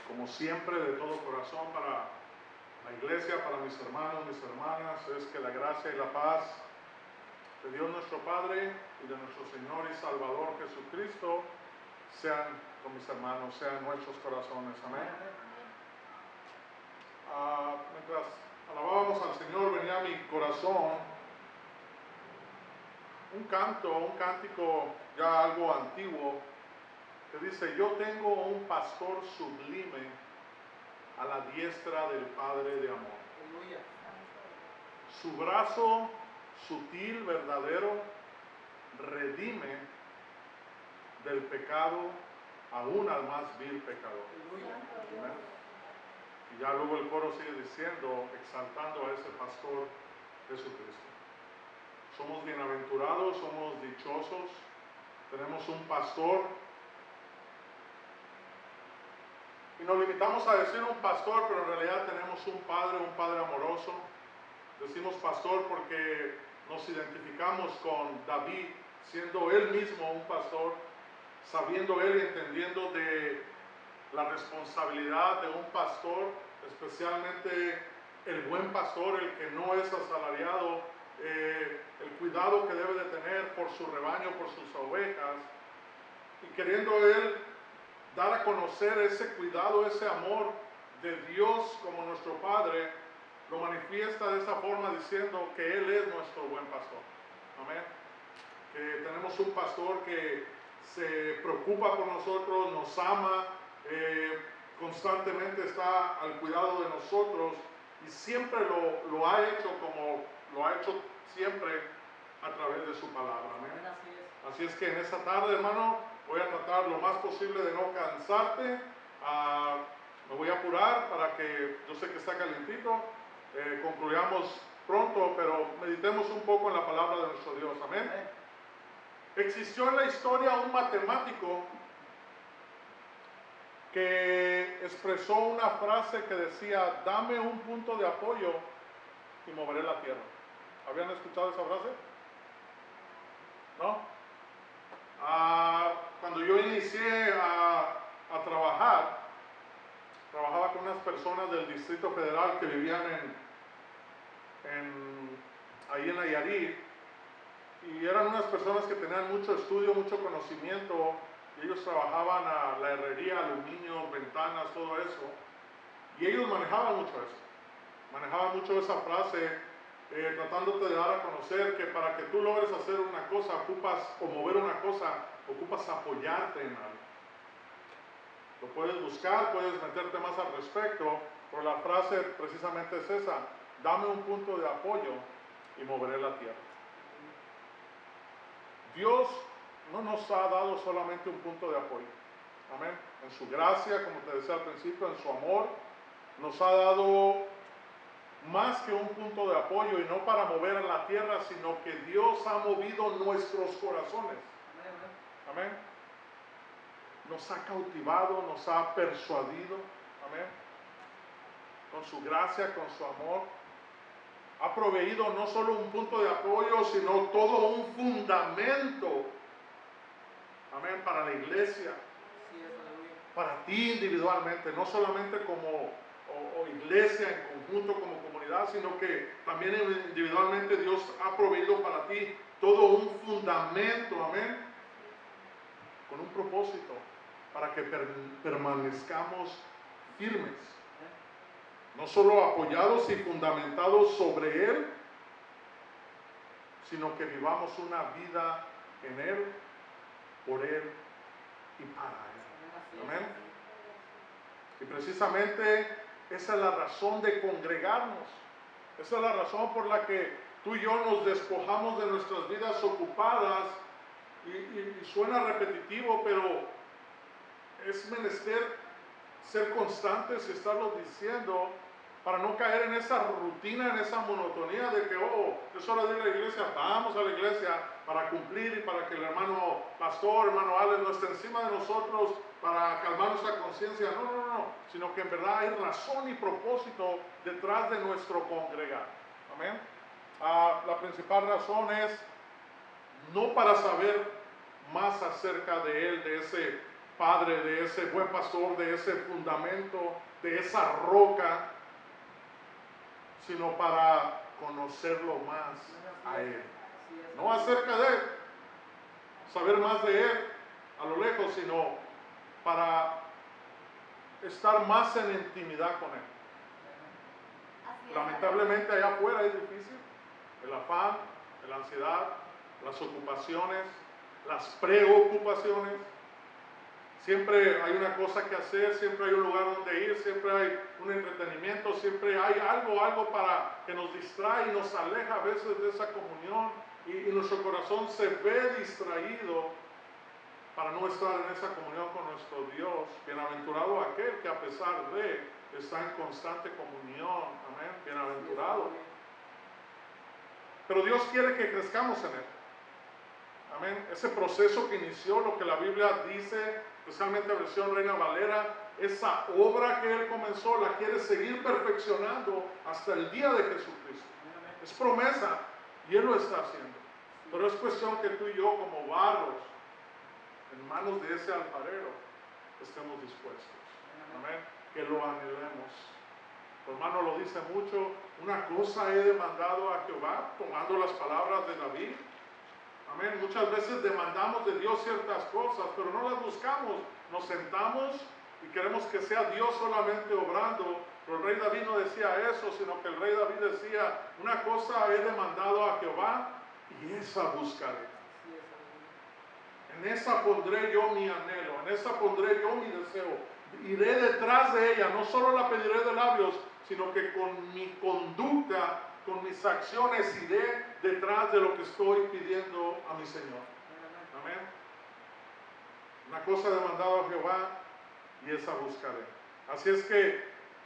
como siempre, de todo corazón para la iglesia, para mis hermanos, mis hermanas, es que la gracia y la paz de Dios nuestro Padre y de nuestro Señor y Salvador Jesucristo sean con mis hermanos, sean en nuestros corazones. Amén. Mientras alabábamos al Señor, venía a mi corazón un cántico ya algo antiguo, que dice: yo tengo un pastor sublime a la diestra del Padre de amor. Su brazo sutil, verdadero, redime del pecado aún al más vil pecador. ¿Amén? Y ya luego el coro sigue diciendo, exaltando a ese pastor Jesucristo. Somos bienaventurados, somos dichosos, tenemos un pastor. Y nos limitamos a decir un pastor, pero en realidad tenemos un padre amoroso. Decimos pastor porque nos identificamos con David, siendo él mismo un pastor, sabiendo él y entendiendo de la responsabilidad de un pastor, especialmente el buen pastor, el que no es asalariado, el cuidado que debe de tener por su rebaño, por sus ovejas, y queriendo él dar a conocer ese cuidado, ese amor de Dios como nuestro Padre, lo manifiesta de esa forma diciendo que Él es nuestro buen pastor. Amén. Que tenemos un pastor que se preocupa por nosotros, nos ama, constantemente está al cuidado de nosotros y siempre lo ha hecho como lo ha hecho siempre a través de su palabra. Amén. Así es que en esta tarde, hermano, voy a tratar lo más posible de no cansarte. Me voy a apurar para que, yo sé que está calientito, concluyamos pronto, pero meditemos un poco en la palabra de nuestro Dios. Amén. Existió en la historia un matemático que expresó una frase que decía: dame un punto de apoyo y moveré la tierra. ¿Habían escuchado esa frase? ¿No? Cuando yo inicié a trabajar, trabajaba con unas personas del Distrito Federal que vivían ahí en Nayarit, y eran unas personas que tenían mucho estudio, mucho conocimiento, y ellos trabajaban a la herrería, aluminio, ventanas, todo eso, y ellos manejaban mucho esa frase, tratándote de dar a conocer que para que tú logres hacer una cosa o mover una cosa, ocupas apoyarte en algo. Lo puedes buscar, puedes meterte más al respecto, pero la frase precisamente es esa: dame un punto de apoyo y moveré la tierra. Dios no nos ha dado solamente un punto de apoyo. Amén. En su gracia, como te decía al principio, en su amor, nos ha dado más que un punto de apoyo, y no para mover a la tierra, sino que Dios ha movido nuestros corazones. Amén. Nos ha cautivado, nos ha persuadido. Amén. Con su gracia, con su amor, ha proveído no solo un punto de apoyo, sino todo un fundamento. Amén. Para la iglesia, para ti individualmente, no solamente como iglesia en conjunto, como comunidad, sino que también individualmente Dios ha proveído para ti todo un fundamento, amén, con un propósito, para que permanezcamos firmes, no solo apoyados y fundamentados sobre Él, sino que vivamos una vida en Él, por Él y para Él. Amén. Y precisamente esa es la razón de congregarnos. Esa es la razón por la que tú y yo nos despojamos de nuestras vidas ocupadas. Y suena repetitivo, pero es menester ser constantes y estarlo diciendo, para no caer en esa rutina, en esa monotonía de que, es hora de ir a la iglesia, vamos a la iglesia para cumplir y para que el hermano pastor, hermano Alex, no esté encima de nosotros para calmar nuestra conciencia. No, sino que en verdad hay razón y propósito detrás de nuestro congregar. Amén. La principal razón es no para saber más acerca de Él, de ese padre, de ese buen pastor, de ese fundamento, de esa roca, sino para conocerlo más a Él. No acerca de Él, saber más de Él a lo lejos, sino para estar más en intimidad con Él. Lamentablemente allá afuera es difícil. El afán, la ansiedad, las ocupaciones, las preocupaciones. Siempre hay una cosa que hacer, siempre hay un lugar donde ir, siempre hay un entretenimiento, siempre hay algo para que nos distrae y nos aleja a veces de esa comunión y nuestro corazón se ve distraído para no estar en esa comunión con nuestro Dios. Bienaventurado aquel que a pesar de está en constante comunión. Amén. Bienaventurado. Pero Dios quiere que crezcamos en Él. Amén. Ese proceso que inició, lo que la Biblia dice, especialmente en versión Reina Valera, esa obra que Él comenzó, la quiere seguir perfeccionando hasta el día de Jesucristo. Es promesa y Él lo está haciendo. Pero es cuestión que tú y yo, como barros, en manos de ese alfarero, estemos dispuestos. Amén. Que lo anhelemos. Tu hermano lo dice mucho. Una cosa he demandado a Jehová, tomando las palabras de David. Amén. Muchas veces demandamos de Dios ciertas cosas, pero no las buscamos. Nos sentamos y queremos que sea Dios solamente obrando. Pero el rey David no decía eso, sino que el rey David decía, una cosa he demandado a Jehová y esa buscaré. En esa pondré yo mi anhelo, en esa pondré yo mi deseo. Iré detrás de ella, no solo la pediré de labios, sino que con mi conducta, con mis acciones iré detrás de lo que estoy pidiendo a mi Señor. Amén. Una cosa he demandado a Jehová y esa buscaré. Así es que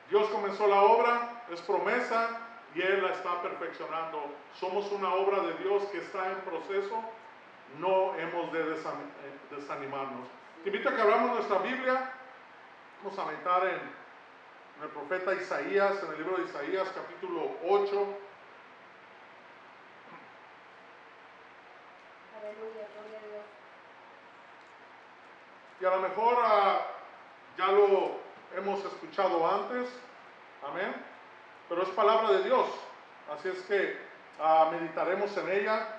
Dios comenzó la obra, es promesa y Él la está perfeccionando. Somos una obra de Dios que está en proceso. No hemos de desanimarnos. Te invito a que abramos nuestra Biblia. Vamos a meditar en el profeta Isaías, en el libro de Isaías, capítulo 8. Aleluya, gloria a Dios. Y a lo mejor ya lo hemos escuchado antes. Amén. Pero es palabra de Dios. Así es que meditaremos en ella.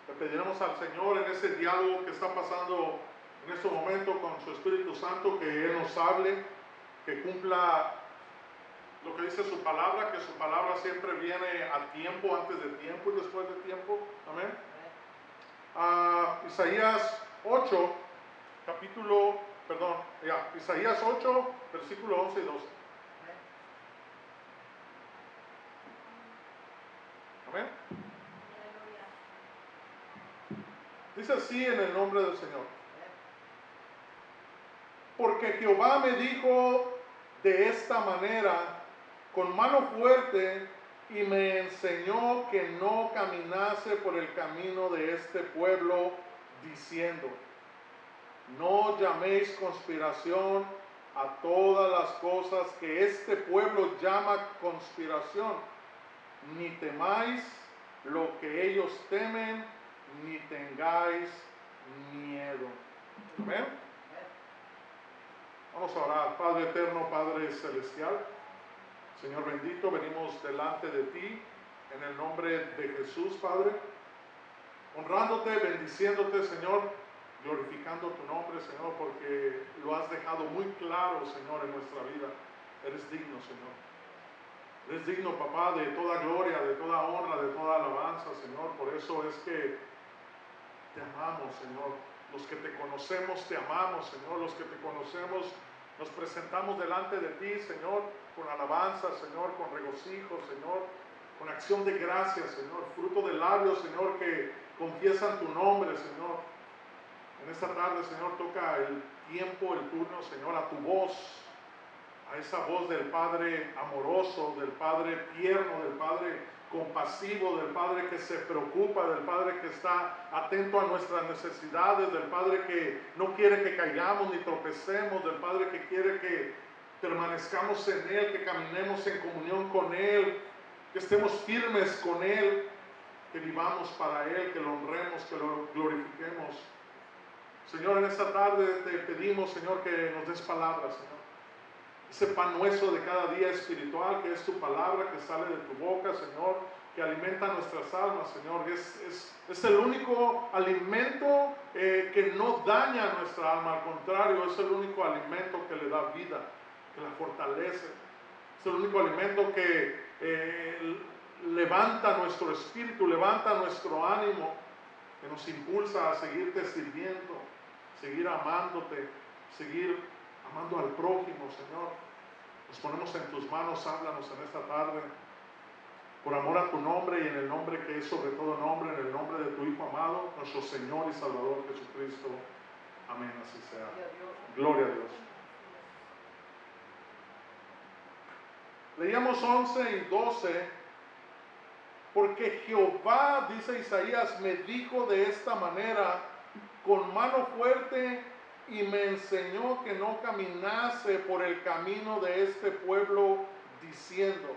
Le pediremos al Señor en ese diálogo que está pasando en este momento con su Espíritu Santo, que Él nos hable, que cumpla lo que dice su palabra, que su palabra siempre viene a tiempo, antes de tiempo y después de tiempo. Amén. Isaías 8, Isaías 8, versículo 11 y 12. Amén. Dice así en el nombre del Señor. Porque Jehová me dijo de esta manera, con mano fuerte, y me enseñó que no caminase por el camino de este pueblo, diciendo, no llaméis conspiración a todas las cosas que este pueblo llama conspiración, ni temáis lo que ellos temen, ni tengáis miedo. Amén. Vamos a orar. Padre eterno, Padre celestial, Señor bendito, venimos delante de ti en el nombre de Jesús, Padre, honrándote, bendiciéndote, Señor, glorificando tu nombre, Señor, porque lo has dejado muy claro, Señor, en nuestra vida. Eres digno, Señor. Eres digno, papá, de toda gloria, de toda honra, de toda alabanza, Señor. Por eso es que te amamos, Señor. Los que te conocemos, te amamos, Señor. Los que te conocemos, nos presentamos delante de ti, Señor, con alabanza, Señor, con regocijo, Señor, con acción de gracias, Señor. Fruto de labios, Señor, que confiesan tu nombre, Señor. En esta tarde, Señor, toca el tiempo, el turno, Señor, a tu voz, a esa voz del Padre amoroso, del Padre tierno, del Padre compasivo, del Padre que se preocupa, del Padre que está atento a nuestras necesidades, del Padre que no quiere que caigamos ni tropecemos, del Padre que quiere que permanezcamos en Él, que caminemos en comunión con Él, que estemos firmes con Él, que vivamos para Él, que lo honremos, que lo glorifiquemos. Señor, en esta tarde te pedimos, Señor, que nos des palabras, Señor. Ese pan nuestro de cada día espiritual, que es tu palabra que sale de tu boca, Señor, que alimenta nuestras almas, Señor. Es el único alimento que no daña a nuestra alma, al contrario, es el único alimento que le da vida, que la fortalece. Es el único alimento que levanta nuestro espíritu, levanta nuestro ánimo, que nos impulsa a seguirte sirviendo, seguir amándote, seguir amando al prójimo, Señor. Nos ponemos en tus manos, háblanos en esta tarde, por amor a tu nombre y en el nombre que es sobre todo nombre, en el nombre de tu Hijo amado, nuestro Señor y Salvador Jesucristo. Amén, así sea. Gloria a Dios. Leíamos 11 y 12, porque Jehová, dice Isaías, me dijo de esta manera, con mano fuerte, y me enseñó que no caminase por el camino de este pueblo, diciendo,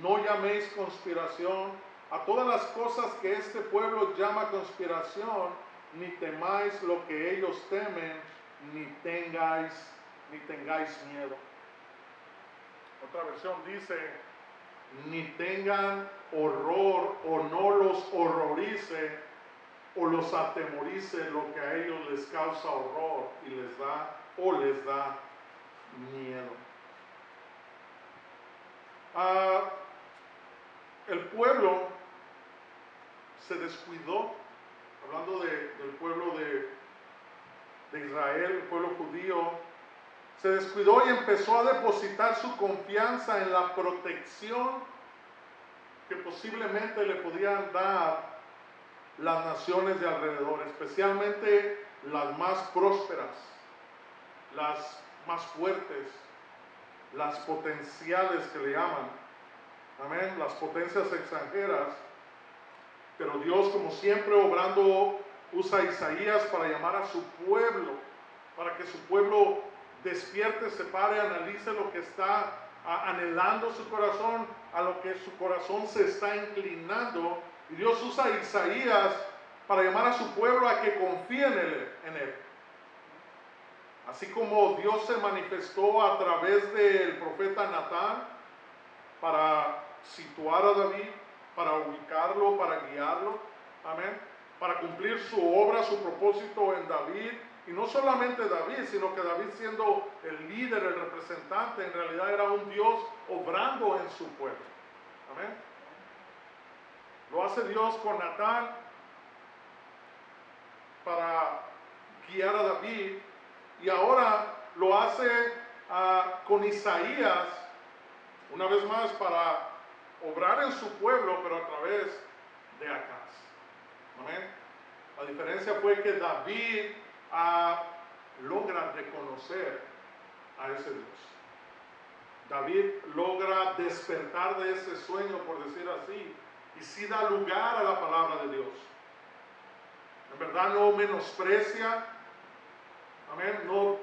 no llaméis conspiración a todas las cosas que este pueblo llama conspiración, ni temáis lo que ellos temen, ni tengáis miedo. Otra versión dice, ni tengan horror o no los horrorice o los atemorice lo que a ellos les causa horror y les da miedo. El pueblo se descuidó, hablando del pueblo de Israel, el pueblo judío, se descuidó y empezó a depositar su confianza en la protección que posiblemente le podían dar las naciones de alrededor, especialmente las más prósperas, las más fuertes, las potenciales que le llaman, amén, las potencias extranjeras. Pero Dios, como siempre obrando, usa a Isaías para llamar a su pueblo, para que su pueblo despierte, se pare, analice lo que está anhelando su corazón, a lo que su corazón se está inclinando. Y Dios usa a Isaías para llamar a su pueblo a que confíe en él. Así como Dios se manifestó a través del profeta Natán para situar a David, para ubicarlo, para guiarlo, amén, para cumplir su obra, su propósito en David. Y no solamente David, sino que David, siendo el líder, el representante, en realidad era un Dios obrando en su pueblo. Amén. Lo hace Dios con Natán para guiar a David, y ahora lo hace con Isaías, una vez más, para obrar en su pueblo, pero a través de Acaz. Amén. La diferencia fue que David logra reconocer a ese Dios. David logra despertar de ese sueño, por decir así, y sí da lugar a la palabra de Dios. En verdad no menosprecia, amén, no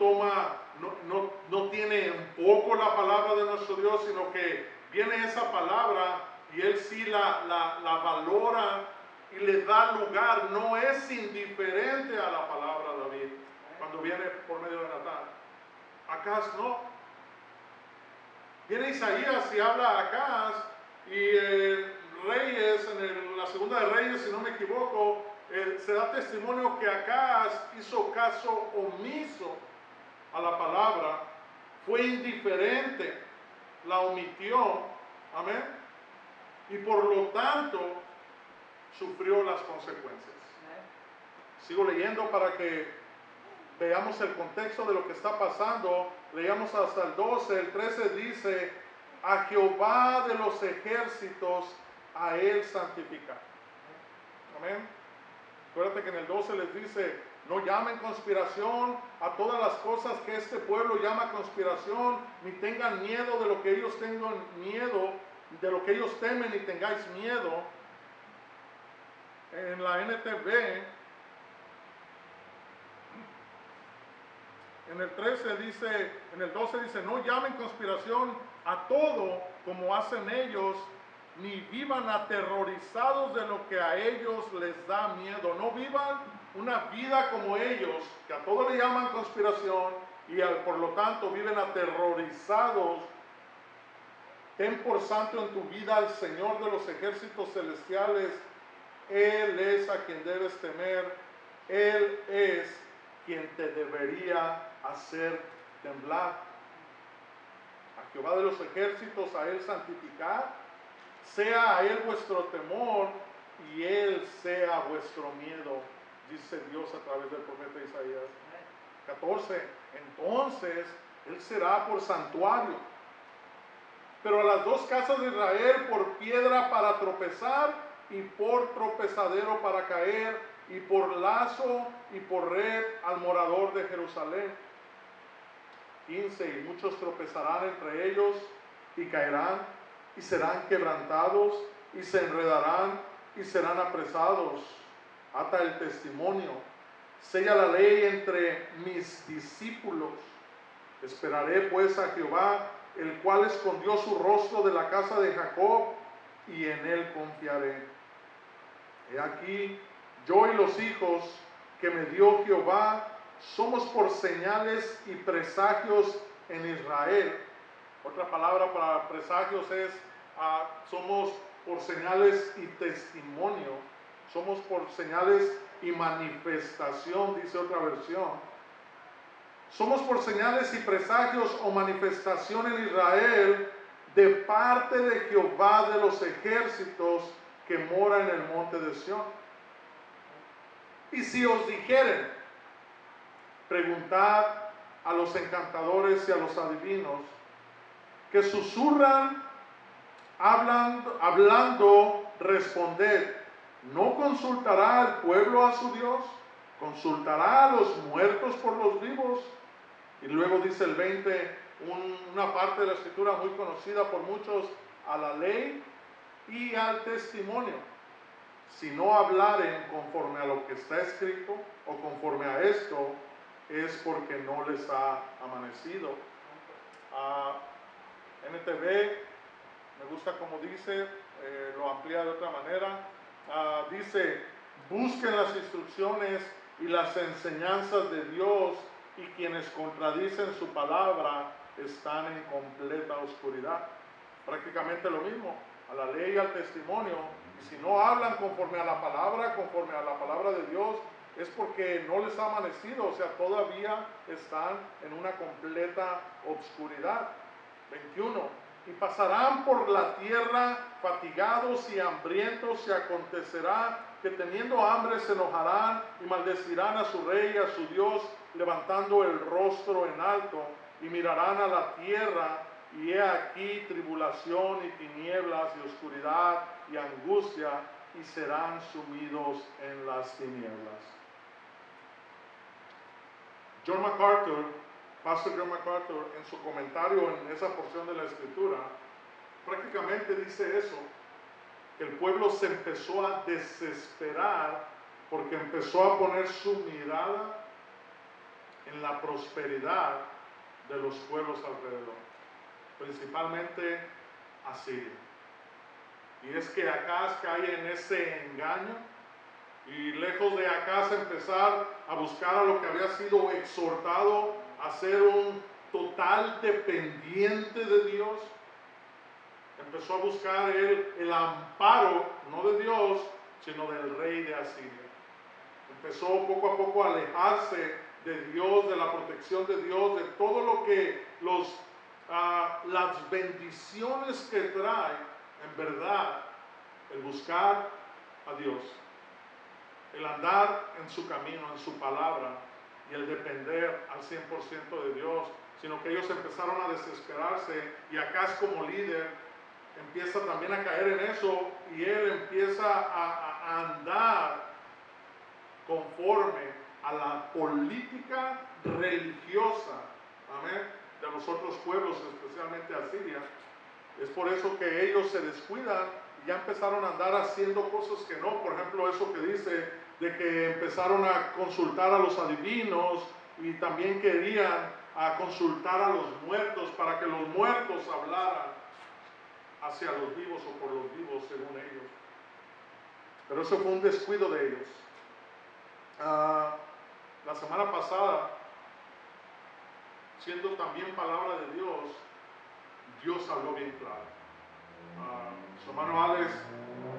tiene en poco la palabra de nuestro Dios, sino que viene esa palabra y él sí la valora y le da lugar. No es indiferente a la palabra de David cuando viene por medio de Natán. Acaz no. Viene Isaías y habla a Acaz, y Reyes, en la segunda de Reyes, si no me equivoco, se da testimonio que Acaz hizo caso omiso a la palabra, fue indiferente, la omitió, amén, y por lo tanto sufrió las consecuencias. Sigo leyendo para que veamos el contexto de lo que está pasando. Leamos hasta el 12, el 13 dice, a Jehová de los ejércitos, a él santificar. Amén. Acuérdate que en el 12 les dice, no llamen conspiración a todas las cosas que este pueblo llama conspiración, ni tengan miedo de lo que ellos tengan miedo, de lo que ellos temen, ni tengáis miedo. En la NTV, en el 13 dice, en el 12 dice, no llamen conspiración a todo como hacen ellos, ni vivan aterrorizados de lo que a ellos les da miedo. No vivan una vida como ellos, que a todo le llaman conspiración y por lo tanto viven aterrorizados, ten por santo en tu vida al Señor de los ejércitos celestiales. Él es a quien debes temer. Él es quien te debería hacer temblar. A Jehová de los ejércitos, a Él santificad. Sea a Él vuestro temor y Él sea vuestro miedo, dice Dios a través del profeta Isaías. 14. Entonces Él será por santuario, pero a las dos casas de Israel por piedra para tropezar y por tropezadero para caer, y por lazo y por red al morador de Jerusalén. 15. Y muchos tropezarán entre ellos y caerán y serán quebrantados y se enredarán y serán apresados. Ata el testimonio, sella la ley entre mis discípulos. Esperaré pues a Jehová, el cual escondió su rostro de la casa de Jacob, y en él confiaré. He aquí, yo y los hijos que me dio Jehová somos por señales y presagios en Israel. Otra palabra para presagios es somos por señales y testimonio. Somos por señales y manifestación, dice otra versión. Somos por señales y presagios o manifestación en Israel de parte de Jehová de los ejércitos que mora en el monte de Sión. Y si os dijeren, preguntad a los encantadores y a los adivinos, que susurran, hablando, responded, ¿no consultará al pueblo a su Dios? ¿Consultará a los muertos por los vivos? Y luego dice el 20, una parte de la escritura muy conocida por muchos, a la ley y al testimonio. Si no hablaren conforme a lo que está escrito o conforme a esto, es porque no les ha amanecido. NTV, me gusta como dice, lo amplía de otra manera. Dice, busquen las instrucciones y las enseñanzas de Dios, y quienes contradicen su palabra están en completa oscuridad. Prácticamente lo mismo, a la ley y al testimonio. Y si no hablan conforme a la palabra de Dios, es porque no les ha amanecido, o sea, todavía están en una completa obscuridad. 21. Y pasarán por la tierra fatigados y hambrientos, y acontecerá que teniendo hambre se enojarán y maldecirán a su rey y a su Dios, levantando el rostro en alto, y mirarán a la tierra, y he aquí tribulación y tinieblas y oscuridad y angustia, y serán sumidos en las tinieblas. Pastor John MacArthur, en su comentario en esa porción de la escritura, prácticamente dice eso, que el pueblo se empezó a desesperar porque empezó a poner su mirada en la prosperidad de los pueblos alrededor, principalmente Asiria. Y es que Acaz cae en ese engaño, y lejos de Acaz empezar a buscar a lo que había sido exhortado a ser un total dependiente de Dios, empezó a buscar él el amparo, no de Dios, sino del rey de Asiria. Empezó poco a poco a alejarse de Dios, de la protección de Dios, de todo lo que las bendiciones que trae, en verdad, el buscar a Dios, el andar en su camino, en su palabra, y el depender al 100% de Dios, sino que ellos empezaron a desesperarse, y Acaz como líder empieza también a caer en eso, y él empieza a andar conforme a la política religiosa, amén, de los otros pueblos, especialmente Asiria. Es por eso que ellos se descuidan y ya empezaron a andar haciendo cosas que no. Por ejemplo, eso que dice de que empezaron a consultar a los adivinos, y también querían consultar a los muertos para que los muertos hablaran hacia los vivos o por los vivos, según ellos. Pero eso fue un descuido de ellos. Ah, la semana pasada, siendo también palabra de Dios, Dios habló bien claro. Su hermano Alex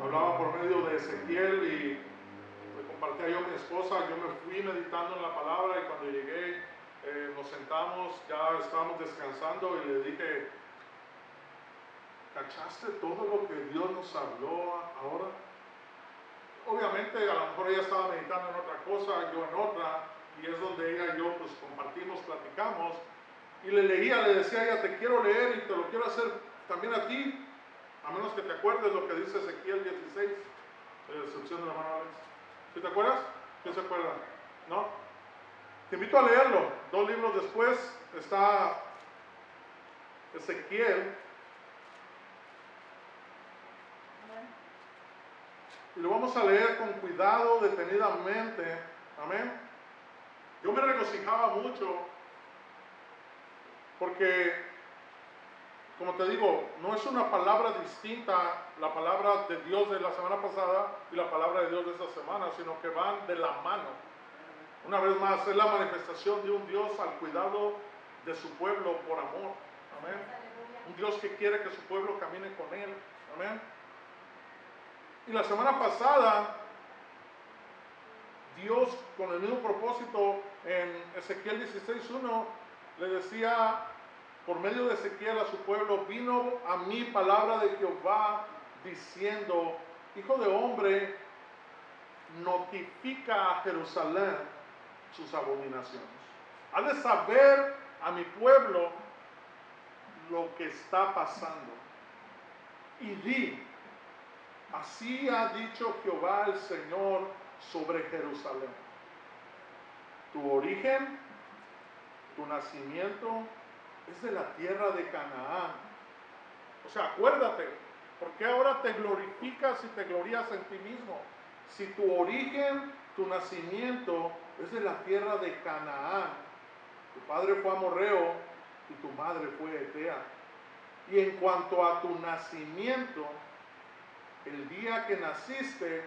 hablaba por medio de Ezequiel y le compartía yo a mi esposa. Yo me fui meditando en la palabra y cuando llegué nos sentamos, ya estábamos descansando y le dije, ¿cachaste todo lo que Dios nos habló ahora? Obviamente a lo mejor ella estaba meditando en otra cosa, yo en otra, y es donde ella y yo pues compartimos, platicamos, y le leía, le decía a ella, te quiero leer y te lo quiero hacer también a ti, a menos que te acuerdes lo que dice Ezequiel 16, de destrucción de la mano Alex. ¿Sí te acuerdas? ¿Quién se acuerda? ¿No? Te invito a leerlo. 2 libros después está Ezequiel. Y lo vamos a leer con cuidado, detenidamente. Amén. Yo me regocijaba mucho porque, como te digo, no es una palabra distinta la palabra de Dios de la semana pasada y la palabra de Dios de esta semana, sino que van de la mano. Una vez más, es la manifestación de un Dios al cuidado de su pueblo por amor. Amén. Un Dios que quiere que su pueblo camine con él. Amén. Y la semana pasada, Dios, con el mismo propósito, en Ezequiel 16:1, le decía por medio de Ezequiel a su pueblo, vino a mí palabra de Jehová diciendo, hijo de hombre, notifica a Jerusalén sus abominaciones. Has de saber a mi pueblo lo que está pasando. Y di, así ha dicho Jehová el Señor sobre Jerusalén. Tu origen, tu nacimiento es de la tierra de Canaán. O sea, acuérdate, ¿por qué ahora te glorificas y te glorías en ti mismo? Si tu origen, tu nacimiento es de la tierra de Canaán, tu padre fue amorreo y tu madre fue hetea. Y en cuanto a tu nacimiento, el día que naciste,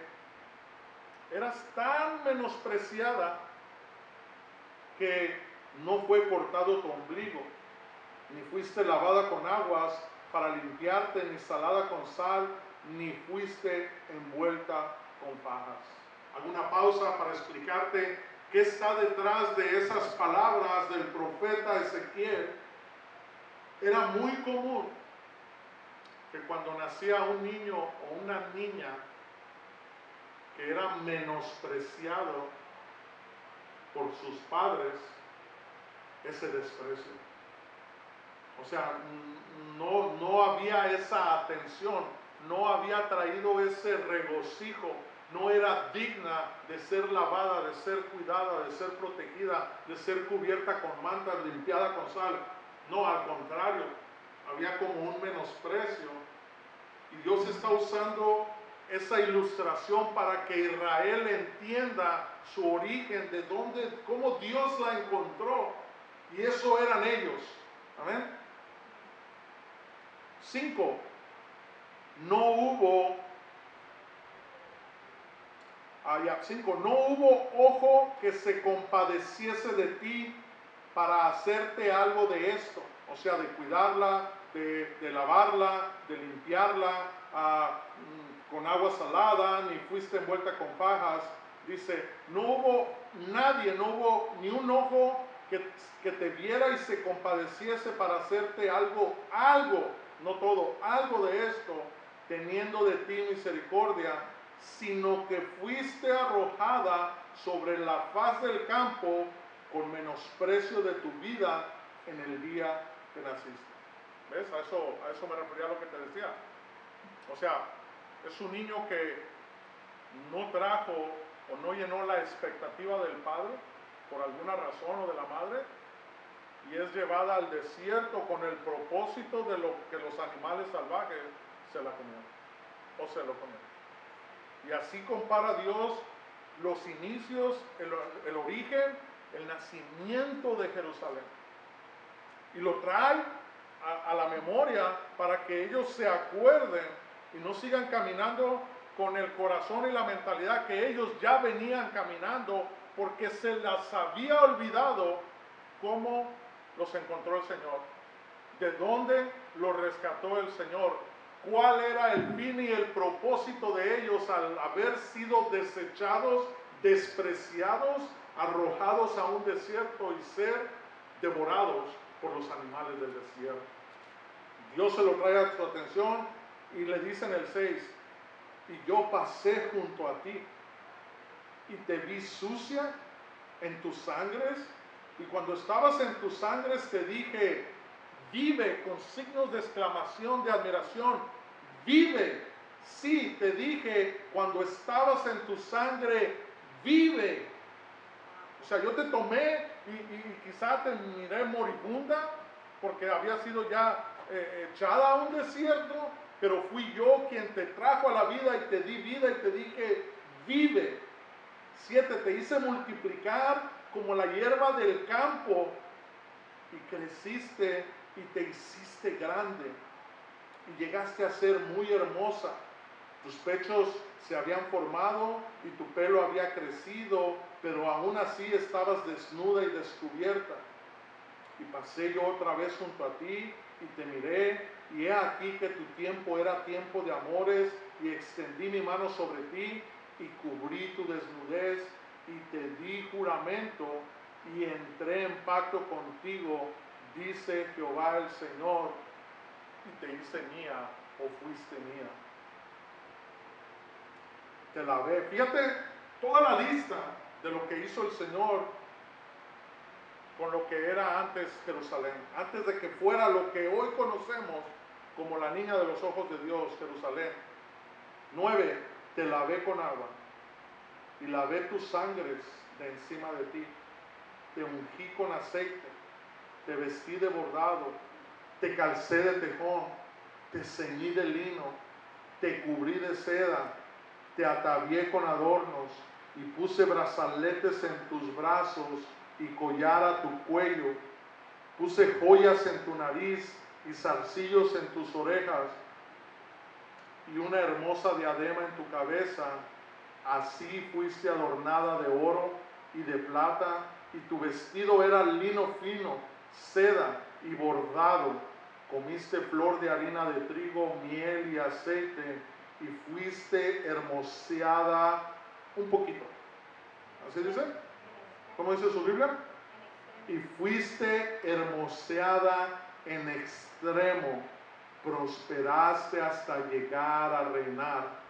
eras tan menospreciada que no fue cortado tu ombligo, ni fuiste lavada con aguas para limpiarte, ni salada con sal, ni fuiste envuelta con pajas. Hago una pausa para explicarte qué está detrás de esas palabras del profeta Ezequiel. Era muy común que cuando nacía un niño o una niña que era menospreciado por sus padres, ese desprecio. O sea, no había esa atención, no había traído ese regocijo, no era digna de ser lavada, de ser cuidada, de ser protegida, de ser cubierta con mantas, limpiada con sal. No, al contrario, había como un menosprecio. Y Dios está usando esa ilustración para que Israel entienda su origen, de dónde, cómo Dios la encontró. Y eso eran ellos. Amén. 5. No hubo, 5. No hubo ojo que se compadeciese de ti para hacerte algo de esto. O sea, de cuidarla, de lavarla, de limpiarla con agua salada, ni fuiste envuelta con pajas. Dice, no hubo nadie, no hubo ni un ojo que te viera y se compadeciese para hacerte algo, no todo, algo de esto, teniendo de ti misericordia, sino que fuiste arrojada sobre la faz del campo con menosprecio de tu vida en el día que naciste. ¿Ves? A eso me refería a lo que te decía. O sea, es un niño que no trajo o no llenó la expectativa del padre por alguna razón o de la madre, y es llevada al desierto con el propósito de lo que los animales salvajes se la comieron o se lo comieron. Y así compara Dios los inicios, el origen, el nacimiento de Jerusalén. Y lo trae a la memoria para que ellos se acuerden y no sigan caminando con el corazón y la mentalidad que ellos ya venían caminando porque se las había olvidado cómo los encontró el Señor, de dónde los rescató el Señor, cuál era el fin y el propósito de ellos al haber sido desechados, despreciados, arrojados a un desierto y ser devorados por los animales del desierto. Dios se lo trae a su atención y le dice en el 6, y yo pasé junto a ti y te vi sucia en tus sangres, y cuando estabas en tus sangres te dije, vive, con signos de exclamación, de admiración, vive. Sí, te dije, cuando estabas en tu sangre, vive. O sea, yo te tomé y quizá te miré moribunda, porque había sido ya echada a un desierto, pero fui yo quien te trajo a la vida y te di vida y te dije, vive. 7, te hice multiplicar como la hierba del campo y creciste y te hiciste grande y llegaste a ser muy hermosa. Tus pechos se habían formado y tu pelo había crecido, pero aún así estabas desnuda y descubierta. Y pasé yo otra vez junto a ti y te miré, y he aquí que tu tiempo era tiempo de amores, y extendí mi mano sobre ti y cubrí tu desnudez y te di juramento y entré en pacto contigo, dice Jehová el Señor, y te hice mía o fuiste mía. Te lavé. Fíjate toda la lista de lo que hizo el Señor con lo que era antes Jerusalén, antes de que fuera lo que hoy conocemos como la niña de los ojos de Dios, Jerusalén. 9, te lavé con agua y lavé tus sangres de encima de ti, te ungí con aceite, te vestí de bordado, te calcé de tejón, te ceñí de lino, te cubrí de seda, te atavié con adornos y puse brazaletes en tus brazos y collar a tu cuello. Puse joyas en tu nariz y zarcillos en tus orejas y una hermosa diadema en tu cabeza. Así fuiste adornada de oro y de plata, y tu vestido era lino fino, seda y bordado. Comiste flor de harina de trigo, miel y aceite, y fuiste hermoseada un poquito. ¿Así dice? ¿Cómo dice su Biblia? Y fuiste hermoseada en extremo, prosperaste hasta llegar a reinar.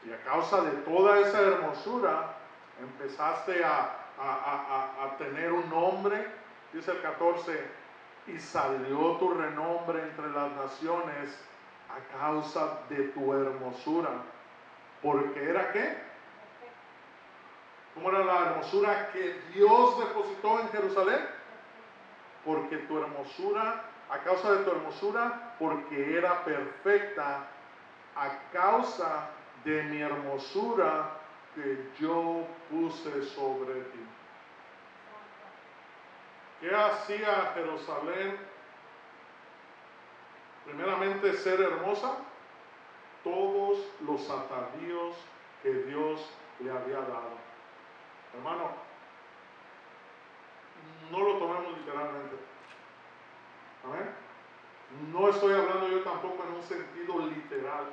Y a causa de toda esa hermosura, empezaste a tener un nombre, dice el 14, y salió tu renombre entre las naciones a causa de tu hermosura. Porque era ¿qué? ¿Cómo era la hermosura que Dios depositó en Jerusalén? Porque tu hermosura, a causa de tu hermosura, porque era perfecta, a causa de mi hermosura que yo puse sobre ti. ¿Qué hacía Jerusalén? Primeramente, ser hermosa. Todos los atavíos que Dios le había dado. Hermano, no lo tomemos literalmente. ¿Amén? No estoy hablando yo tampoco en un sentido literal.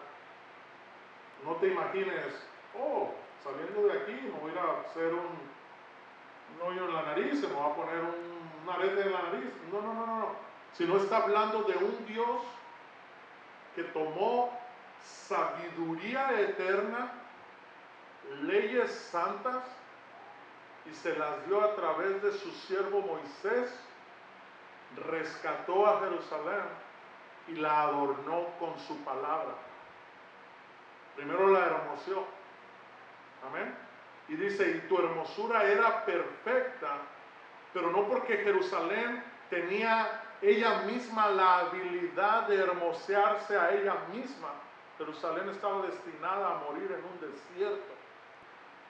No te imagines, oh, saliendo de aquí me voy a ir a hacer un hoyo en la nariz, se me va a poner un arete en la nariz. No, no, no, no. Sino está hablando de un Dios que tomó sabiduría eterna, leyes santas, y se las dio a través de su siervo Moisés, rescató a Jerusalén y la adornó con su palabra. Primero la hermoseó. Amén. Y dice, y tu hermosura era perfecta, pero no porque Jerusalén tenía ella misma la habilidad de hermosearse a ella misma. Jerusalén estaba destinada a morir en un desierto.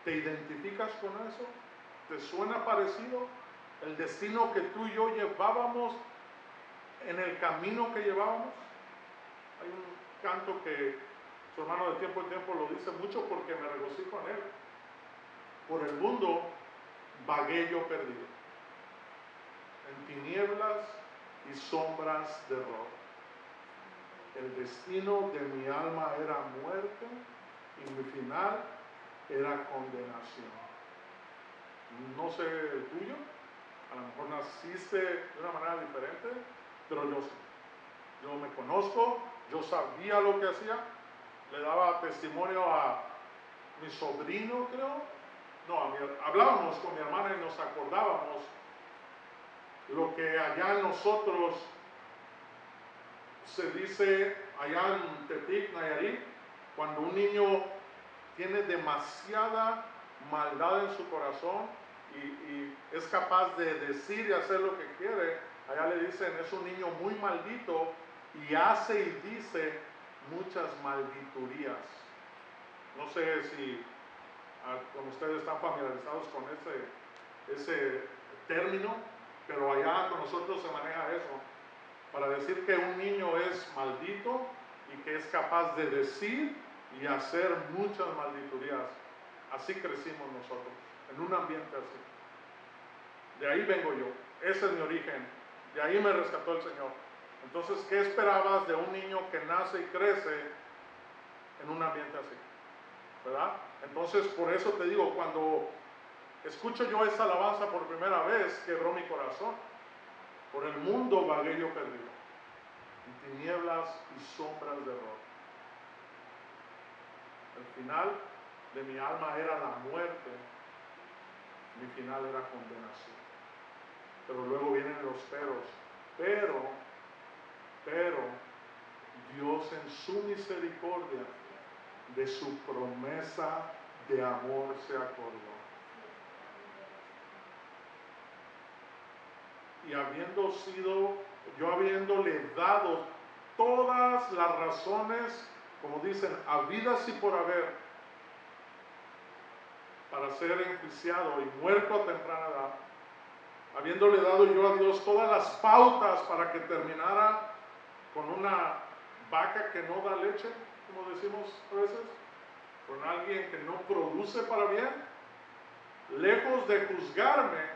¿Te identificas con eso? ¿Te suena parecido? El destino que tú y yo llevábamos en el camino que llevábamos. Hay un canto que su hermano de tiempo en tiempo lo dice mucho porque me regocijo en él. Por el mundo vagué yo perdido, en tinieblas y sombras de error. El destino de mi alma era muerte y mi final era condenación. No sé el tuyo, a lo mejor naciste de una manera diferente, pero yo me conozco, yo sabía lo que hacía, le daba testimonio a mi sobrino, creo. No, hablábamos con mi hermana y nos acordábamos lo que allá en nosotros se dice, allá en Tepic, Nayarit, cuando un niño tiene demasiada maldad en su corazón y es capaz de decir y hacer lo que quiere, allá le dicen, es un niño muy maldito y hace y dice muchas malditurías. No sé si con ustedes están familiarizados con ese término, pero allá con nosotros se maneja eso, para decir que un niño es maldito y que es capaz de decir y hacer muchas malditurías. Así crecimos nosotros, en un ambiente así. De ahí vengo yo, ese es mi origen, de ahí me rescató el Señor. Entonces, ¿qué esperabas de un niño que nace y crece en un ambiente así? ¿Verdad? Entonces, por eso te digo, cuando escucho yo esa alabanza por primera vez, quebró mi corazón. Por el mundo vagué yo perdido, en tinieblas y sombras de error. El final de mi alma era la muerte, mi final era condenación. Pero luego vienen los peros. Pero, Dios en su misericordia, de su promesa de amor se acordó. Y habiéndole dado todas las razones, como dicen, habidas y por haber, para ser enjuiciado y muerto a temprana edad, habiéndole dado yo a Dios todas las pautas para que terminara con una vaca que no da leche, como decimos a veces, con alguien que no produce para bien, lejos de juzgarme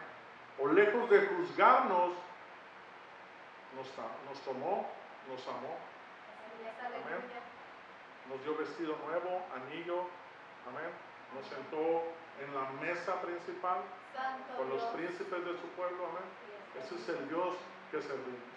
o lejos de juzgarnos, nos tomó, nos amó. Amén. Nos dio vestido nuevo, anillo. Amén. Nos sentó en la mesa principal con los príncipes de su pueblo. Amén. Ese es el Dios que servimos.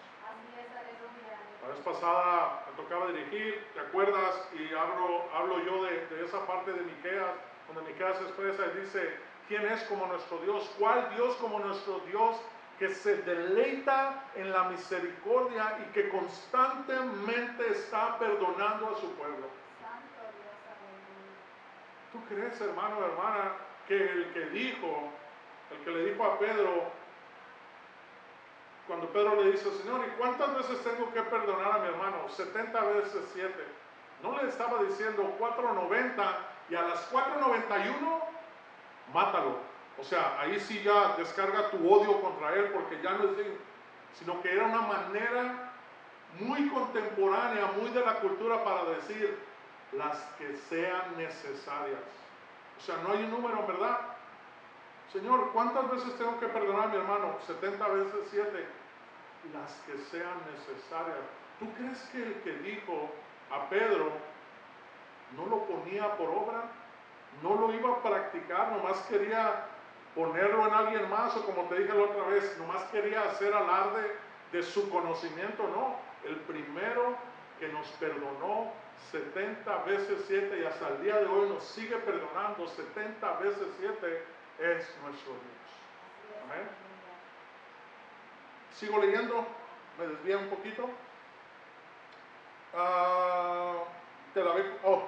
La vez pasada me tocaba dirigir, ¿te acuerdas? Y hablo yo de esa parte de Miqueas, donde Miqueas se expresa y dice, ¿quién es como nuestro Dios? ¿Cuál Dios como nuestro Dios que se deleita en la misericordia y que constantemente está perdonando a su pueblo? ¿Tú crees, hermano o hermana, que el que le dijo a Pedro, cuando Pedro le dice, Señor, ¿y cuántas veces tengo que perdonar a mi hermano? 70 veces 7. No le estaba diciendo 490 y a las 491, mátalo. O sea, ahí sí ya descarga tu odio contra él porque ya no es digno. Sino que era una manera muy contemporánea, muy de la cultura para decir las que sean necesarias. O sea, no hay un número, ¿verdad? Señor, ¿cuántas veces tengo que perdonar a mi hermano? 70 veces 7. Las que sean necesarias. ¿Tú crees que el que dijo a Pedro no lo ponía por obra? ¿No lo iba a practicar? ¿Nomás quería ponerlo en alguien más? O como te dije la otra vez, ¿nomás quería hacer alarde de su conocimiento? No. El primero que nos perdonó 70 veces 7 y hasta el día de hoy nos sigue perdonando 70 veces 7 es nuestro Dios. Amén. Sigo leyendo, me desvía un poquito. Te la ve. Oh,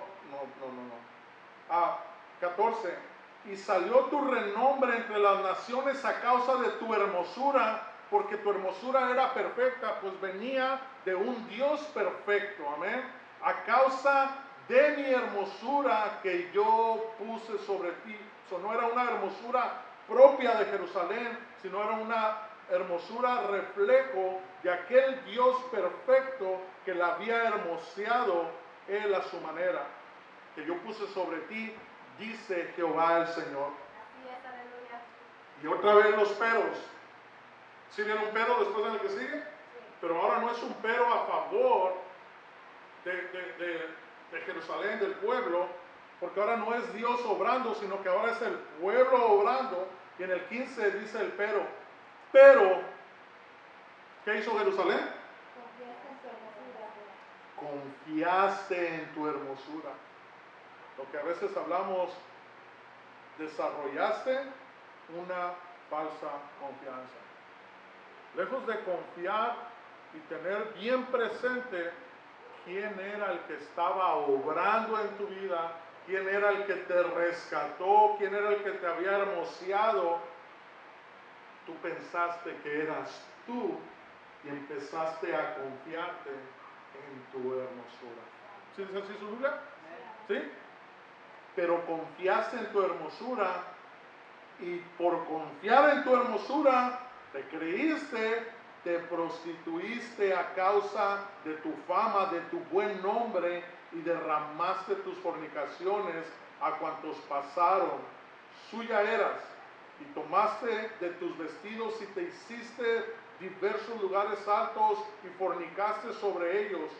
no. 14. Y salió tu renombre entre las naciones a causa de tu hermosura, porque tu hermosura era perfecta, pues venía de un Dios perfecto. Amén. A causa de mi hermosura que yo puse sobre ti. Eso no era una hermosura propia de Jerusalén, sino era una hermosura reflejo de aquel Dios perfecto que la había hermoseado él a su manera, que yo puse sobre ti, dice Jehová el Señor. Y otra vez los peros. ¿Sí viene un pero después en el que sigue? Pero ahora no es un pero a favor de Jerusalén, del pueblo, porque ahora no es Dios obrando, sino que ahora es el pueblo obrando. Y en el 15 dice el pero. Pero, ¿qué hizo Jerusalén? Confiaste en tu hermosura. Lo que a veces hablamos, desarrollaste una falsa confianza. Lejos de confiar y tener bien presente quién era el que estaba obrando en tu vida, quién era el que te rescató, quién era el que te había hermoseado, tú pensaste que eras tú y empezaste a confiarte en tu hermosura. ¿Sí dice así su Biblia? ¿Sí? Pero confiaste en tu hermosura y por confiar en tu hermosura te creíste, te prostituiste a causa de tu fama, de tu buen nombre y derramaste tus fornicaciones a cuantos pasaron. Suya eras y tomaste de tus vestidos y te hiciste diversos lugares altos y fornicaste sobre ellos.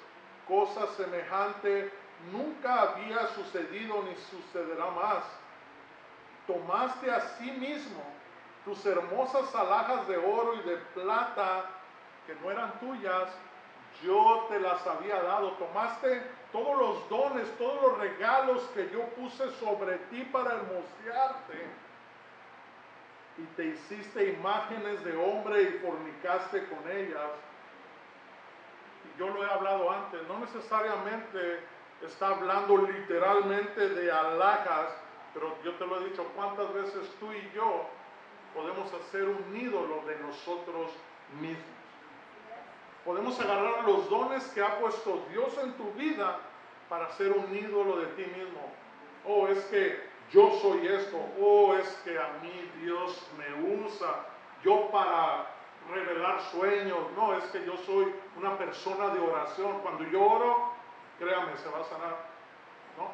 Cosa semejante nunca había sucedido ni sucederá más. Tomaste a sí mismo tus hermosas alhajas de oro y de plata que no eran tuyas, yo te las había dado. Tomaste todos los dones, todos los regalos que yo puse sobre ti para hermosearte y te hiciste imágenes de hombre y fornicaste con ellas. Y yo lo he hablado antes, no necesariamente está hablando literalmente de alhajas, pero yo te lo he dicho, ¿cuántas veces tú y yo podemos hacer un ídolo de nosotros mismos? Podemos agarrar los dones que ha puesto Dios en tu vida para hacer un ídolo de ti mismo. Oh, es que yo soy esto. Oh, es que a mí Dios me usa. Yo para revelar sueños. No, es que yo soy una persona de oración. Cuando yo oro, créame, se va a sanar. No,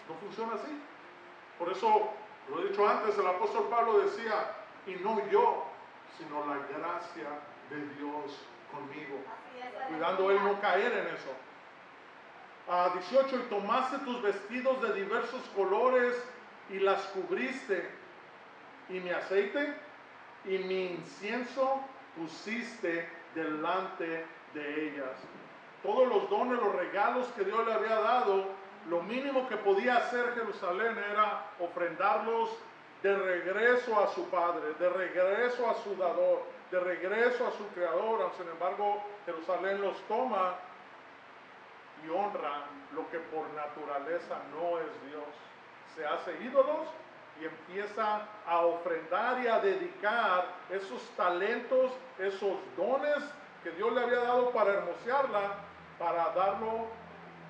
no funciona así. Por eso, lo he dicho antes, el apóstol Pablo decía, y no yo, sino la gracia de Dios conmigo. Cuidando él no caer en eso. 18, y tomaste tus vestidos de diversos colores y las cubriste, y mi aceite y mi incienso pusiste delante de ellas. Todos los dones, los regalos que Dios le había dado, lo mínimo que podía hacer Jerusalén era ofrendarlos de regreso a su Padre, de regreso a su dador, de regreso a su Creador. Sin embargo, Jerusalén los toma y honra lo que por naturaleza no es Dios. Se hace ídolos y empieza a ofrendar y a dedicar esos talentos, esos dones que Dios le había dado para hermosearla, para darlo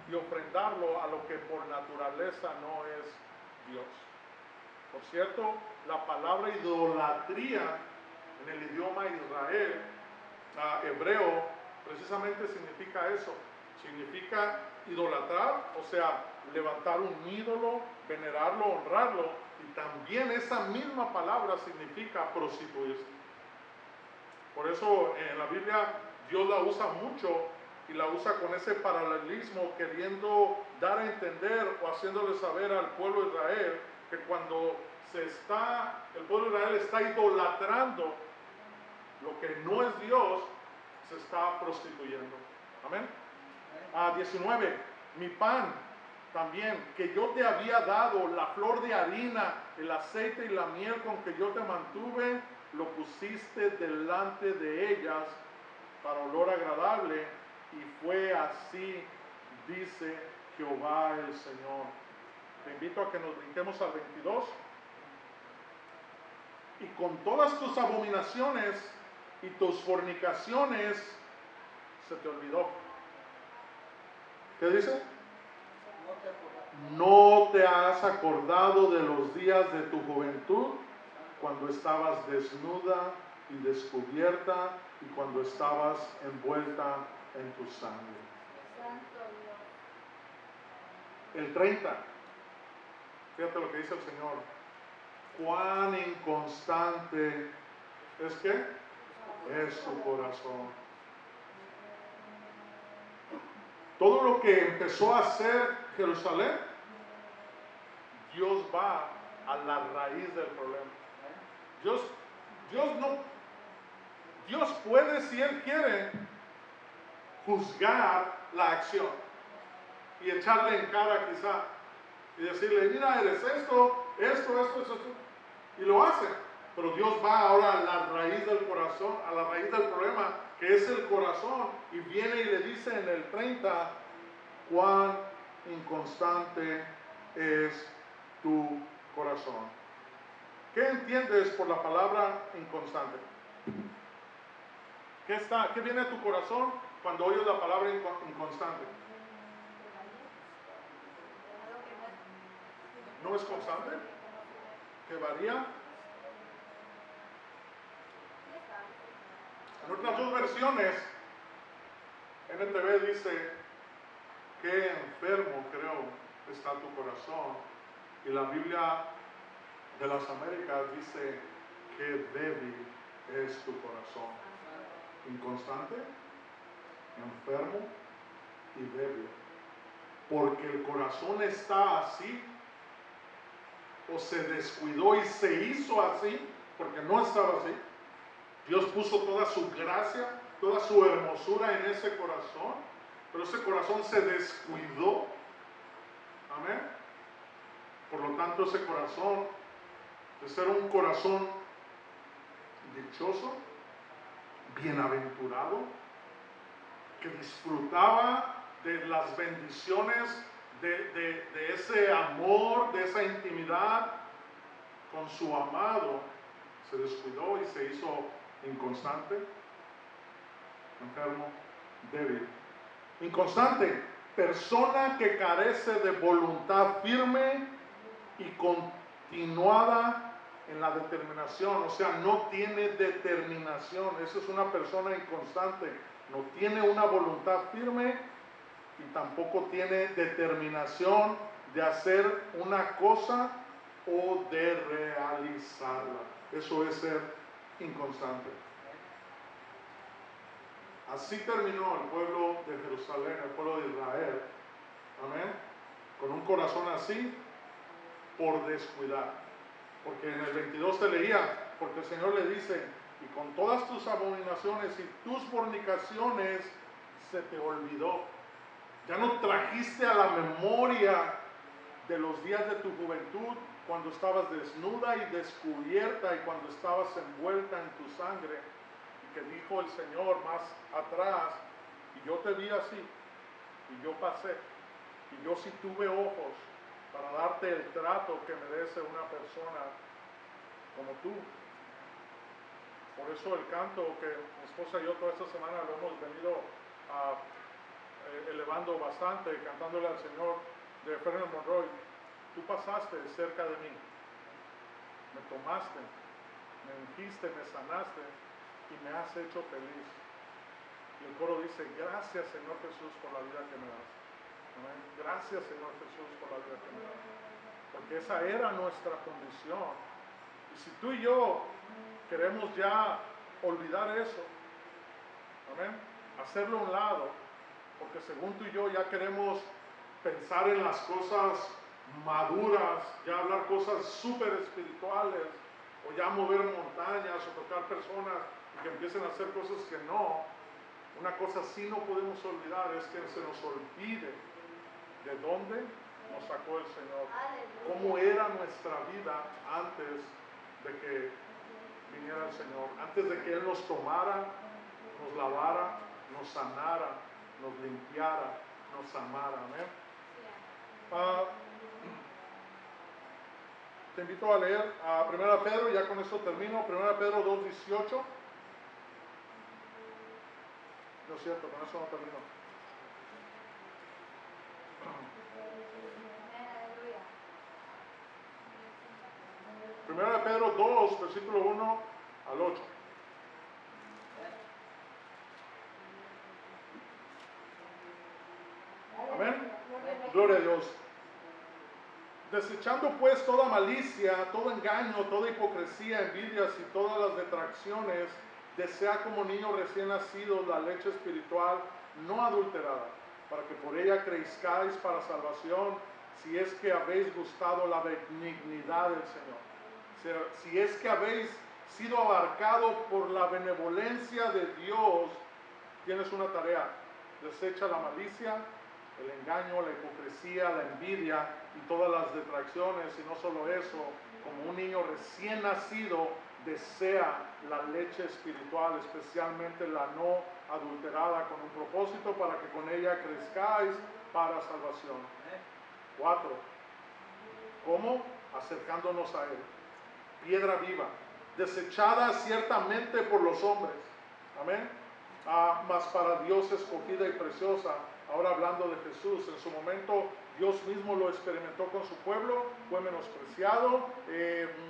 y ofrendarlo a lo que por naturaleza no es Dios. Por cierto, la palabra idolatría en el idioma Israel, hebreo, precisamente significa eso. Significa idolatrar, o sea, levantar un ídolo, venerarlo, honrarlo, y también esa misma palabra significa prostituirse. Por eso en la Biblia Dios la usa mucho y la usa con ese paralelismo, queriendo dar a entender o haciéndole saber al pueblo de Israel que cuando el pueblo de Israel está idolatrando lo que no es Dios, se está prostituyendo. Amén. 19, mi pan también, que yo te había dado, la flor de harina, el aceite y la miel con que yo te mantuve, lo pusiste delante de ellas para olor agradable, y fue así, dice Jehová el Señor. Te invito a que nos brinquemos al 22. Y con todas tus abominaciones y tus fornicaciones se te olvidó. ¿Qué dice? No te has acordado de los días de tu juventud, cuando estabas desnuda y descubierta, y cuando estabas envuelta en tu sangre. El 30. Fíjate lo que dice el Señor. cuán inconstante es que es su corazón. Todo lo que empezó a hacer Jerusalén, Dios va a la raíz del problema. Dios puede, si Él quiere, juzgar la acción y echarle en cara quizá y decirle, mira, eres esto, y lo hace. Pero Dios va ahora a la raíz del corazón, a la raíz del problema, que es el corazón, y viene y le dice en el 30, cuán inconstante es tu corazón. ¿Qué entiendes por la palabra inconstante? ¿Qué viene a tu corazón cuando oyes la palabra inconstante? ¿No es constante? ¿Que varía? En otras dos versiones, NTV dice, qué enfermo, creo, está tu corazón. Y la Biblia de las Américas dice, qué débil es tu corazón. Inconstante, enfermo y débil. Porque el corazón está así, o se descuidó y se hizo así, porque no estaba así. Dios puso toda su gracia, toda su hermosura en ese corazón, pero ese corazón se descuidó. Amén. Por lo tanto, ese corazón, de ser un corazón dichoso, bienaventurado, que disfrutaba de las bendiciones de ese amor, de esa intimidad con su amado, se descuidó y se hizo inconstante, enfermo, débil. Inconstante, persona que carece de voluntad firme y continuada en la determinación, o sea, no tiene determinación. Esa es una persona inconstante, no tiene una voluntad firme y tampoco tiene determinación de hacer una cosa o de realizarla. Eso es ser inconstante. Así terminó el pueblo de Jerusalén, el pueblo de Israel, amén, con un corazón así, por descuidar. Porque en el 22 te leía, porque el Señor le dice, y con todas tus abominaciones y tus fornicaciones se te olvidó. Ya no trajiste a la memoria de los días de tu juventud, cuando estabas desnuda y descubierta y cuando estabas envuelta en tu sangre, y que dijo el Señor más atrás, y yo te vi así, y yo pasé, y yo sí tuve ojos para darte el trato que merece una persona como tú. Por eso el canto que mi esposa y yo toda esta semana lo hemos venido elevando bastante, cantándole al Señor, de Fernando Monroy. Tú pasaste cerca de mí, me tomaste, me ungiste, me sanaste y me has hecho feliz. Y el coro dice, gracias Señor Jesús por la vida que me das. Amén. Gracias Señor Jesús por la vida que me das. Porque esa era nuestra condición. Y si tú y yo queremos ya olvidar eso, amén, hacerlo a un lado, porque según tú y yo ya queremos pensar en las cosas maduras, ya hablar cosas súper espirituales, o ya mover montañas o tocar personas y que empiecen a hacer cosas que no. Una cosa sí no podemos olvidar es que se nos olvide de dónde nos sacó el Señor, cómo era nuestra vida antes de que viniera el Señor, antes de que Él nos tomara, nos lavara, nos sanara, nos limpiara, nos amara. Amén. Te invito a leer a 1 Pedro, ya con esto termino, 1 Pedro 2:18. No es cierto, con eso no termino. 1 Pedro 2, versículo 1 al 8. Amén. Gloria a Dios. Desechando pues toda malicia, todo engaño, toda hipocresía, envidias y todas las detracciones, desea como niño recién nacido la leche espiritual no adulterada, para que por ella crezcáis para salvación, si es que habéis gustado la benignidad del Señor. Si es que habéis sido abarcado por la benevolencia de Dios, tienes una tarea: desecha la malicia, el engaño, la hipocresía, la envidia y todas las detracciones. Y no solo eso, como un niño recién nacido, desea la leche espiritual, especialmente la no adulterada, con un propósito para que con ella crezcáis para salvación. 4. ¿Cómo? Acercándonos a Él. Piedra viva, desechada ciertamente por los hombres. Amén. Mas para Dios escogida y preciosa. Ahora hablando de Jesús, en su momento Dios mismo lo experimentó con su pueblo, fue menospreciado,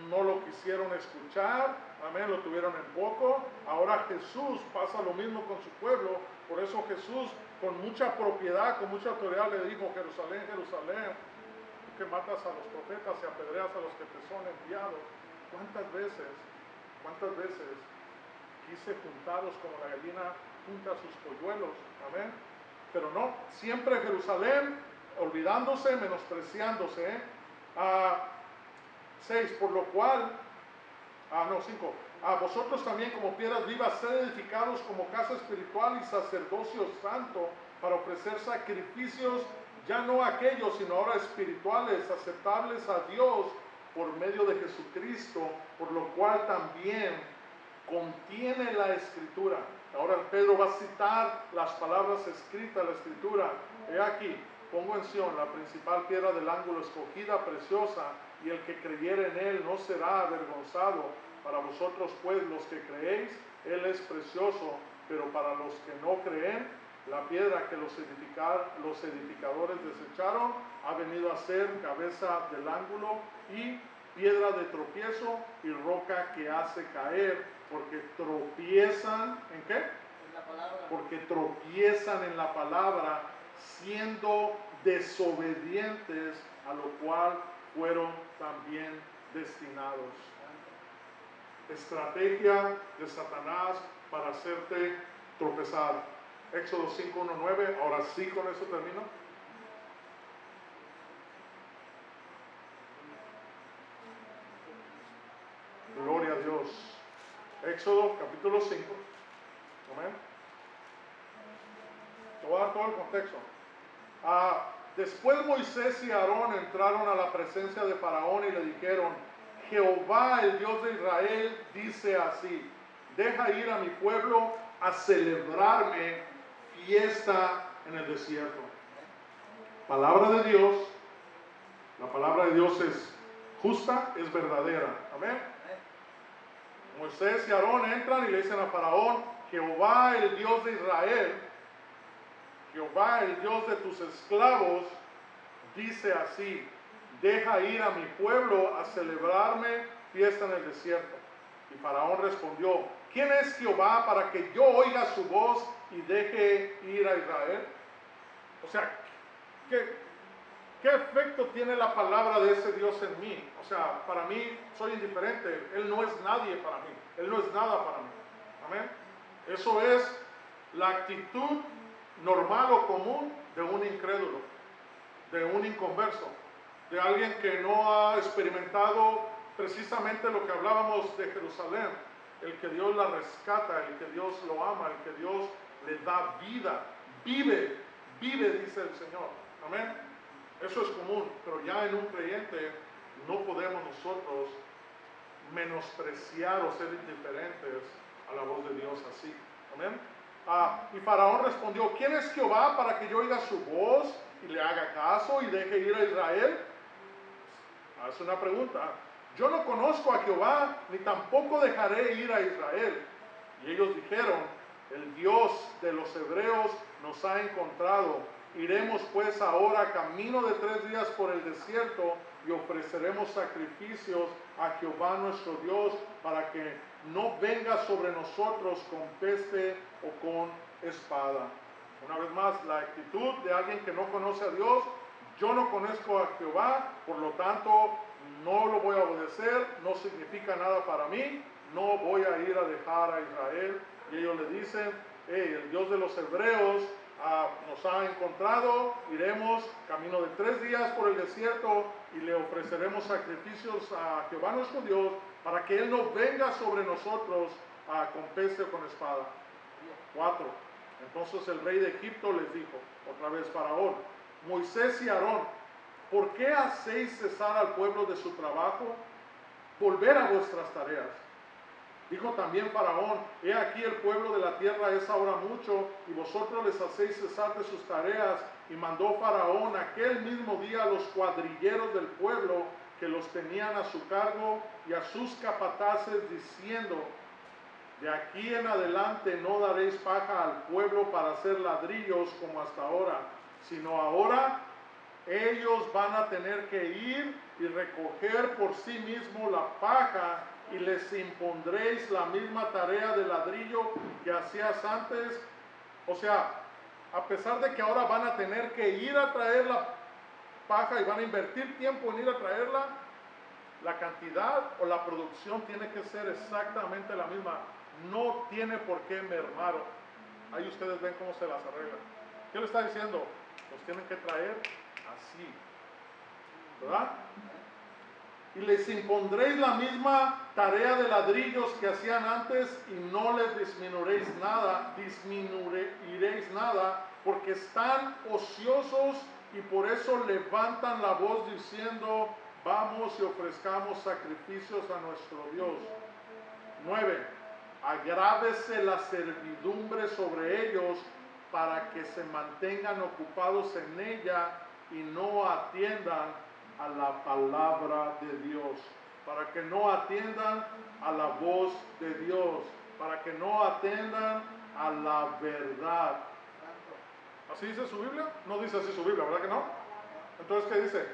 no lo quisieron escuchar, amén, lo tuvieron en poco. Ahora Jesús pasa lo mismo con su pueblo, por eso Jesús con mucha propiedad, con mucha autoridad le dijo: Jerusalén, Jerusalén, tú que matas a los profetas y apedreas a los que te son enviados. ¿Cuántas veces quise juntaros como la gallina junta sus polluelos? Amén. Pero no, siempre Jerusalén, olvidándose, menospreciándose. 6, por lo cual, 5, vosotros también como piedras vivas, sed edificados como casa espiritual y sacerdocio santo, para ofrecer sacrificios, ya no aquellos, sino ahora espirituales, aceptables a Dios por medio de Jesucristo, por lo cual también contiene la Escritura. Ahora Pedro va a citar las palabras escritas, la Escritura. He aquí, pongo en Sión la principal piedra del ángulo, escogida, preciosa, y el que creyere en él no será avergonzado. Para vosotros pues los que creéis, él es precioso, pero para los que no creen, la piedra que los edificadores desecharon ha venido a ser cabeza del ángulo y piedra de tropiezo y roca que hace caer, porque tropiezan, ¿en qué? En la palabra. Porque tropiezan en la palabra, siendo desobedientes, a lo cual fueron también destinados. Estrategia de Satanás para hacerte tropezar. Éxodo 5:1-9. Ahora sí, con eso termino. Gloria a Dios. Éxodo capítulo 5. Amén. Te voy a dar todo el contexto. Después Moisés y Aarón entraron a la presencia de Faraón y le dijeron: Jehová, el Dios de Israel, dice así: deja ir a mi pueblo a celebrarme fiesta en el desierto. Palabra de Dios. La palabra de Dios es justa, es verdadera. Amén. Moisés y Aarón entran y le dicen a Faraón: Jehová, el Dios de Israel, Jehová, el Dios de tus esclavos, dice así: deja ir a mi pueblo a celebrarme fiesta en el desierto. Y Faraón respondió: ¿quién es Jehová para que yo oiga su voz y deje ir a Israel? O sea, ¿qué efecto tiene la palabra de ese Dios en mí? O sea, para mí soy indiferente. Él no es nadie para mí. Él no es nada para mí. Amén. Eso es la actitud normal o común de un incrédulo, de un inconverso, de alguien que no ha experimentado precisamente lo que hablábamos de Jerusalén, el que Dios la rescata, el que Dios lo ama, el que Dios le da vida. Vive, dice el Señor. Amén. Eso es común, pero ya en un creyente no podemos nosotros menospreciar o ser indiferentes a la voz de Dios así. Amén. Y Faraón respondió: ¿quién es Jehová para que yo oiga su voz y le haga caso y deje ir a Israel? Es una pregunta. Yo no conozco a Jehová, ni tampoco dejaré ir a Israel. Y ellos dijeron: el Dios de los hebreos nos ha encontrado. Iremos pues ahora camino de 3 días por el desierto y ofreceremos sacrificios a Jehová nuestro Dios, para que no venga sobre nosotros con peste o con espada. Una vez más, la actitud de alguien que no conoce a Dios: yo no conozco a Jehová, por lo tanto no lo voy a obedecer, no significa nada para mí, no voy a ir a dejar a Israel. Y ellos le dicen, hey, el Dios de los hebreos nos ha encontrado, iremos camino de 3 días por el desierto y le ofreceremos sacrificios a Jehová nuestro Dios para que Él no venga sobre nosotros con peste o con espada. 4. Entonces el rey de Egipto les dijo, otra vez Faraón, Moisés y Aarón, ¿por qué hacéis cesar al pueblo de su trabajo? Volver a vuestras tareas. Dijo también Faraón, he aquí el pueblo de la tierra es ahora mucho, y vosotros les hacéis cesar de sus tareas. Y mandó Faraón aquel mismo día a los cuadrilleros del pueblo que los tenían a su cargo y a sus capataces, diciendo, de aquí en adelante no daréis paja al pueblo para hacer ladrillos como hasta ahora, sino ahora ellos van a tener que ir y recoger por sí mismos la paja, y les impondréis la misma tarea de ladrillo que hacías antes. O sea, a pesar de que ahora van a tener que ir a traer la paja y van a invertir tiempo en ir a traerla, la cantidad o la producción tiene que ser exactamente la misma. No tiene por qué mermar. Ahí ustedes ven cómo se las arreglan. ¿Qué le está diciendo? Los tienen que traer así, ¿verdad? Y les impondréis la misma tarea de ladrillos que hacían antes, y no les disminuiréis nada, porque están ociosos y por eso levantan la voz diciendo, vamos y ofrezcamos sacrificios a nuestro Dios. 9. Agrávese la servidumbre sobre ellos para que se mantengan ocupados en ella y no atiendan a la palabra de Dios, para que no atiendan a la voz de Dios, para que no atiendan a la verdad. ¿Así dice su Biblia? No dice así su Biblia, ¿verdad que no? Entonces, ¿qué dice?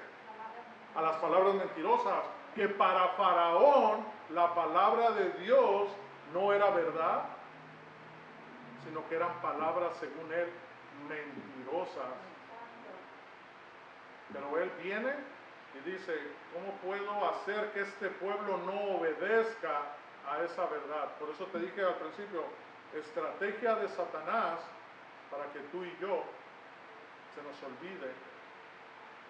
A las palabras mentirosas, que para Faraón la palabra de Dios no era verdad, sino que eran palabras, según él, mentirosas. Pero él viene y dice, ¿cómo puedo hacer que este pueblo no obedezca a esa verdad? Por eso te dije al principio, estrategia de Satanás para que tú y yo se nos olvide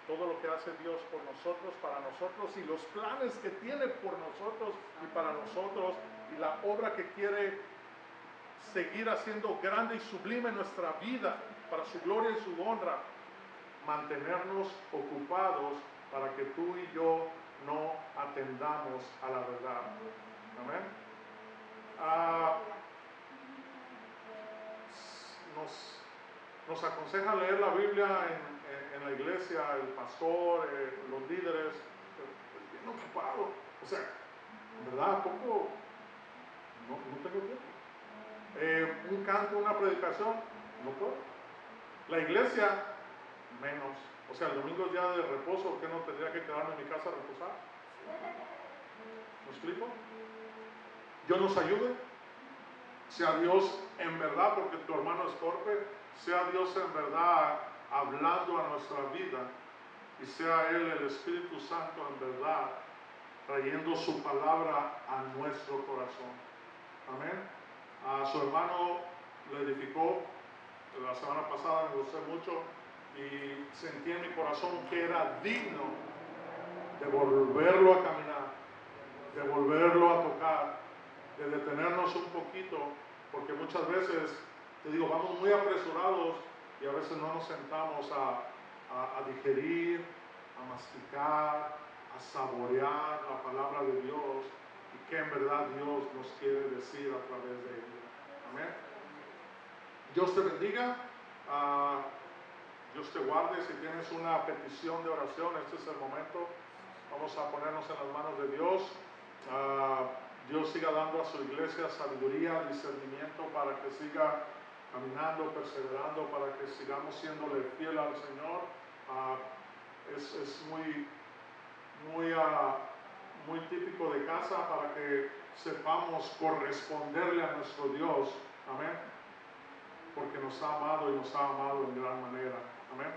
todo lo que hace Dios por nosotros, para nosotros, y los planes que tiene por nosotros y para nosotros, y la obra que quiere seguir haciendo grande y sublime en nuestra vida, para su gloria y su honra. Mantenernos ocupados para que tú y yo no atendamos a la verdad. Amén. Nos aconseja leer la Biblia en la iglesia, el pastor, los líderes, bien ocupado. O sea, en verdad, poco, no tengo tiempo. Un canto, una predicación, no puedo. La iglesia, menos. O sea, el domingo es día de reposo, ¿qué no tendría que quedarme en mi casa a reposar? ¿Me explico? Dios nos ayude. Sea Dios en verdad, porque tu hermano es torpe, sea Dios en verdad hablando a nuestra vida, y sea Él, el Espíritu Santo, en verdad trayendo su palabra a nuestro corazón. Amén. A su hermano le edificó la semana pasada, me gustó mucho y sentí en mi corazón que era digno de volverlo a caminar, de volverlo a tocar, de detenernos un poquito, porque muchas veces, te digo, vamos muy apresurados y a veces no nos sentamos a digerir, a masticar, a saborear la palabra de Dios y que en verdad Dios nos quiere decir a través de ella. Amén. Dios te bendiga. Dios te guarde. Si tienes una petición de oración, este es el momento. Vamos a ponernos en las manos de Dios. Dios siga dando a su iglesia sabiduría, discernimiento para que siga caminando, perseverando, para que sigamos siéndole fiel al Señor. Es muy típico de casa para que sepamos corresponderle a nuestro Dios. Amén. Porque nos ha amado y nos ha amado en gran manera. Amén.